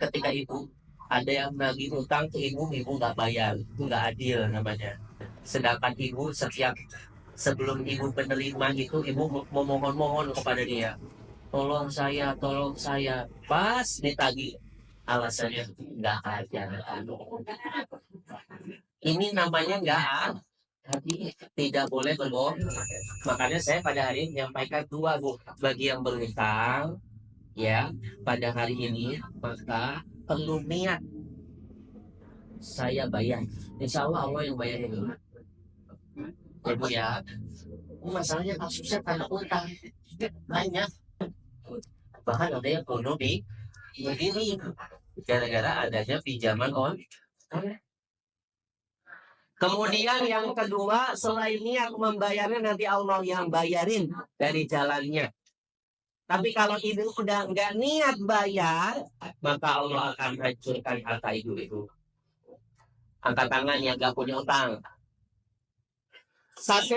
ketika ibu ada yang nagih utang ke ibu, ibu nggak bayar, itu nggak adil namanya. Sedangkan ibu setiap sebelum ibu menerima itu, ibu memohon-mohon kepada dia, tolong saya, pas ditagih alasannya nggak ada. Ini namanya nggak hati, tidak boleh berbohong. Makanya saya pada hari ini menyampaikan dua, Bu, bagi yang berutang ya pada hari ini, maka perlu niat, saya bayar, insya Allah Allah yang bayarin dulu ya Bu ya. Masalahnya kasusnya karena utang banyak, bahkan ada yang bunuh di diri gara-gara adanya pinjaman online. Kemudian yang kedua, selain niat membayarnya, nanti Allah yang bayarin dari jalannya. Tapi kalau ibu udah nggak niat bayar, maka Allah akan hancurkan harta ibu itu. Angkat tangan yang nggak punya utang. Satu,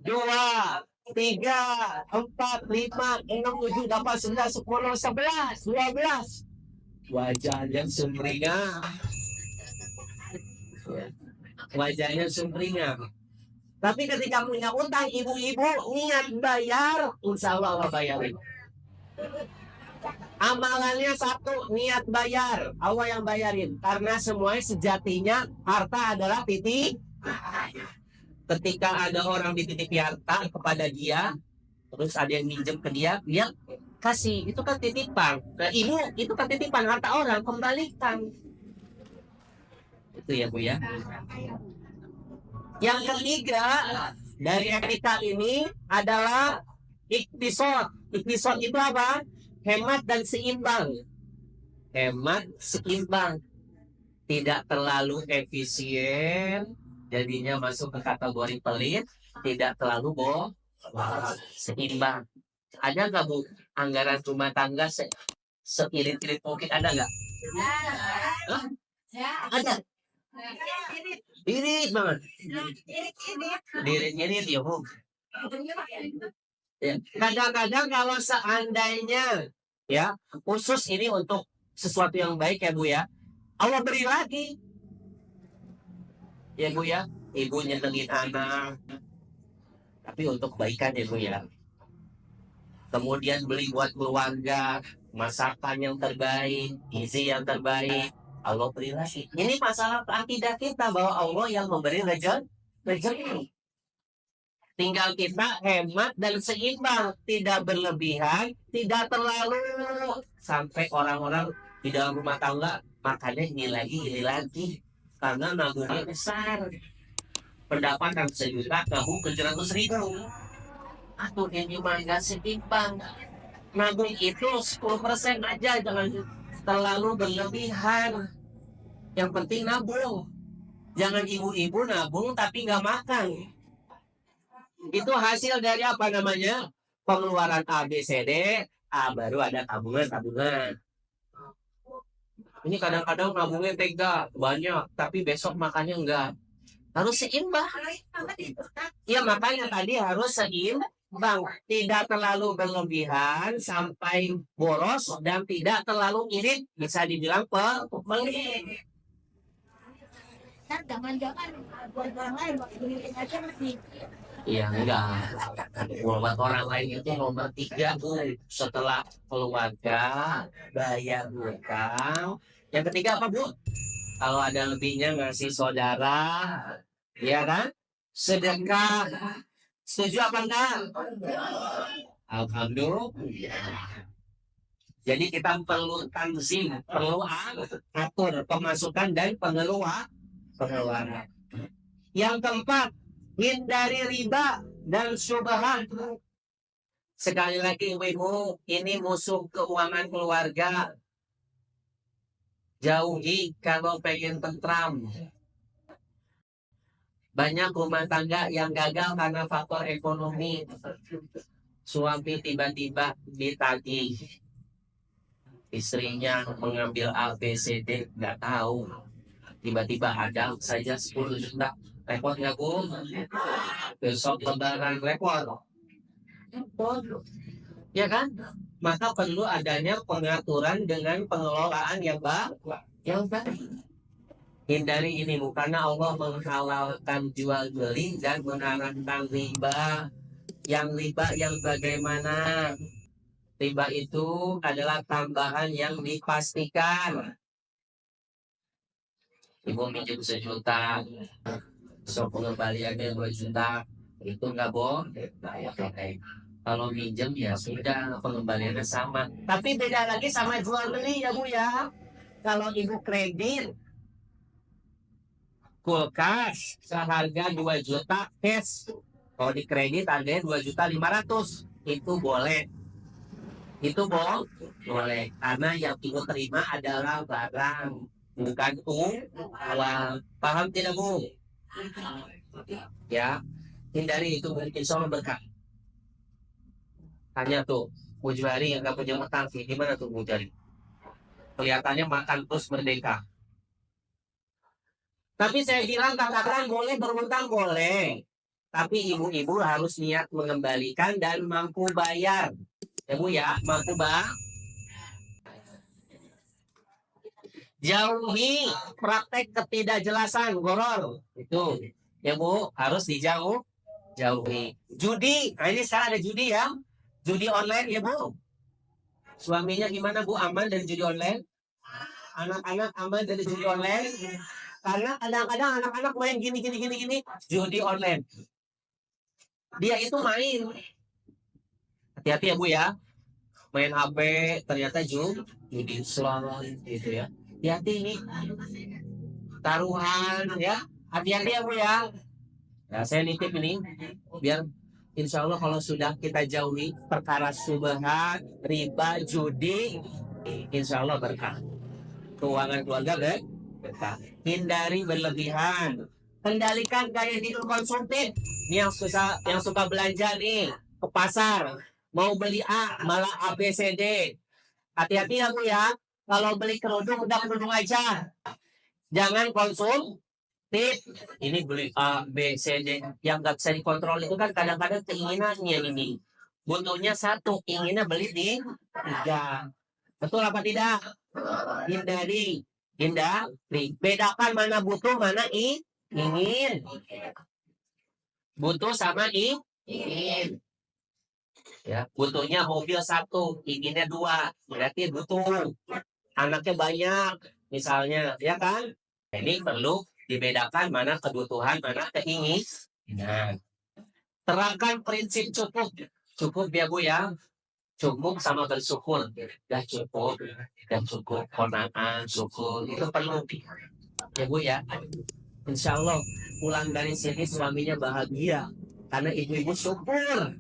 dua, tiga, empat, lima, enam, tujuh, delapan, sembilan, sepuluh, sebelas, 12. Wajahnya sumringah. Wajahnya sumringah. Tapi ketika punya utang, ibu-ibu niat bayar, insya Allah Allah bayarin. Amalannya satu, niat bayar, Allah yang bayarin. Karena semuanya sejatinya harta adalah titik. Ketika ada orang dititipi harta kepada dia, terus ada yang minjem ke dia, dia kasih, itu kan titipan. Nah, ibu itu kan titipan harta orang, kembalikan. Itu ya Bu ya. Yang ketiga dari etika ini adalah iktisad. Iktisad itu apa? Hemat dan seimbang. Hemat seimbang, tidak terlalu efisien, jadinya masuk ke kategori pelit, tidak terlalu seimbang. Ada nggak Bu anggaran rumah tangga seirit-irit mungkin, ada nggak? Hah? Ada. Irit banget. Irit-irit ya Bu. Ya. Kadang-kadang kalau seandainya ya, khusus ini untuk sesuatu yang baik ya Bu ya, Allah beri lagi ya Bu ya. Ibu nyenengin anak, tapi untuk kebaikan ya Bu ya. Kemudian beli buat keluarga masakan yang terbaik, gizi yang terbaik, Allah beri lagi. Ini masalah akidah kita bahwa Allah yang memberi rezeki. Tinggal kita hemat dan seimbang, tidak berlebihan, tidak terlalu sampai orang-orang di dalam rumah tangga makannya ini lagi, karena nabungnya besar. Pendapatan 1 juta, nabung 700.000. Aduh, ini mah nggak seimbang. Nabung itu 10% aja, jangan terlalu berlebihan. Yang penting nabung. Jangan ibu-ibu nabung tapi nggak makan. Itu hasil dari apa namanya? Pengeluaran ABCD, baru ada tabungan. Ini kadang-kadang nabungnya tega, banyak, tapi besok makannya enggak. Harus seimbang. Ya makanya tadi harus seimbang. Tidak terlalu berlebihan sampai boros dan tidak terlalu irit, bisa dibilang pelit. Jangan-jangan buat orang lain, buat aja masih. Iya enggak. Buat orang lain itu nomor 3 Bu. Setelah keluarga, bayar hutang. Yang ketiga apa Bu? Kalau ada lebihnya ngasih saudara, ya kan? Sedekah. Setuju apa enggak? Alhamdulillah. Jadi kita perlu tanzim, perlu atur pemasukan dan pengeluaran. Yang keempat, hindari riba dan syubhat. Sekali lagi ibu-ibu, ini musuh keuangan keluarga. Jauhi kalau pengen tentram. Banyak rumah tangga yang gagal karena faktor ekonomi. Suami tiba-tiba ditagih, istrinya mengambil A, B, C, D, nggak tahu. Tiba-tiba ada saja 10 juta. Repot nggak Bu? Besok lebaran repot. Ya kan? maka perlu adanya pengaturan dengan pengelolaan yang baik. Hindari ini Bu, karena Allah menghalalkan jual beli dan melarangkan riba. Yang riba yang bagaimana? Riba itu adalah tambahan yang dipastikan. Ibu minjem 1 juta, so pengembaliannya 2 juta, itu nggak boleh. Nah, ya, oke. Kalau minjem ya sudah, pengembaliannya sama. Tapi beda lagi sama jual beli ya Bu ya. Kalau ibu kredit kulkas seharga 2 juta cash. Kalau di kredit ada 2.500.000, itu boleh. Itu boleh. Karena yang ibu terima adalah barang, bukan uang. Paham tidak Bu? Ya, hindari itu, insya Allah berkah. Tanya tuh, Bu Juari yang gak punya utang sih, gimana tuh Bu Juari? Kelihatannya makan terus merdeka. Tapi saya bilang katakan boleh berutang boleh. Tapi ibu-ibu harus niat mengembalikan dan mampu bayar. Ya Bu ya, mampu jauhi praktek ketidakjelasan goror. Itu. Ya Bu, harus jauhi. Judi, nah ini sekarang ada judi ya. Judi online ya Bu. Suaminya gimana Bu, aman dari judi online? Anak-anak aman dari judi online? Karena kadang-kadang anak-anak main gini, judi online. Dia itu main. Hati-hati ya Bu ya. Main HP, ternyata judi slot gitu ya. Hati-hati ini. Taruhan ya. Hati-hati ya Bu ya. Nah, saya nitip ini biar insya Allah kalau sudah kita jauhi perkara subhat, riba, judi, insya Allah berkah. Keuangan keluarga berkah. Hindari berlebihan. Kendalikan gaya hidup konsumtif. Ini yang suka belanja nih ke pasar, mau beli A malah A B C D. Hati-hati ya Bu ya. Kalau beli kerudung udah kerudung aja. Jangan konsumtif. Ini beli A B C D yang nggak bisa dikontrol itu kan kadang-kadang keinginannya ini. Butuhnya 1, inginnya beli di 3. Betul apa tidak? Hindari. Bedakan mana butuh, mana ingin. Butuh sama ingin. Ya, butuhnya mobil 1, inginnya 2, berarti butuh. Anaknya banyak, misalnya, ya kan? Ini perlu dibedakan mana kebutuhan, mana keinginan. Terangkan prinsip cukup. Cukup ya Bu ya. Cukup sama bersyukur. Dah cukup. Dan cukup. Kona'ah, syukur. Itu perlu. Ya Bu ya. Insya Allah pulang dari sini suaminya bahagia. Karena ibu-ibu syukur.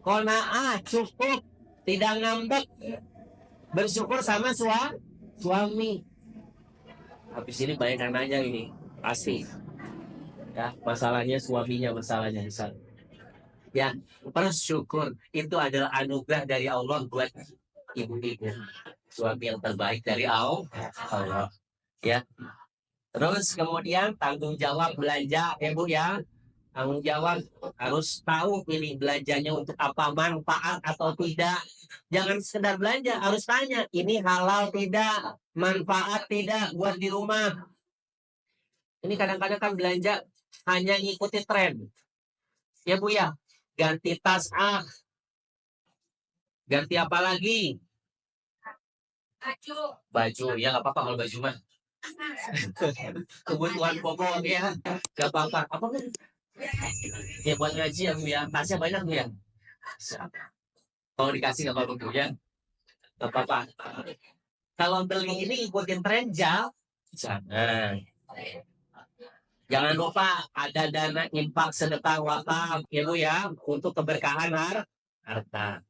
Kona'ah, cukup. Tidak ngambek. Bersyukur sama suami. Habis ini banyak yang nanya ini. Pasti. Ya, masalahnya suaminya, masalahnya. Ya, bersyukur. Itu adalah anugerah dari Allah buat ibu-ibu. Suami yang terbaik dari Allah. Ya. Terus kemudian tanggung jawab belanja, ya Bu ya. Tanggung jawab harus tahu pilih belanjanya untuk apa, manfaat atau tidak. Jangan sekedar belanja, harus tanya, ini halal tidak, manfaat tidak buat di rumah. Ini kadang-kadang kan belanja hanya ngikuti tren. Ya Bu ya, ganti tas ganti apa lagi? Baju, ya nggak apa-apa kalau baju mah. Kebutuhan pokok ya, nggak apa-apa. Apa kan? Ya buat ngaji ya Bu ya, tasnya banyak Bu ya. Kalau dikasih nggak apa-apa Bu ya, nggak apa-apa. Kalau beli ini ikutin tren jangan. Jangan lupa ada dana infak sedekah wakaf ya Bu ya, untuk keberkahan harta.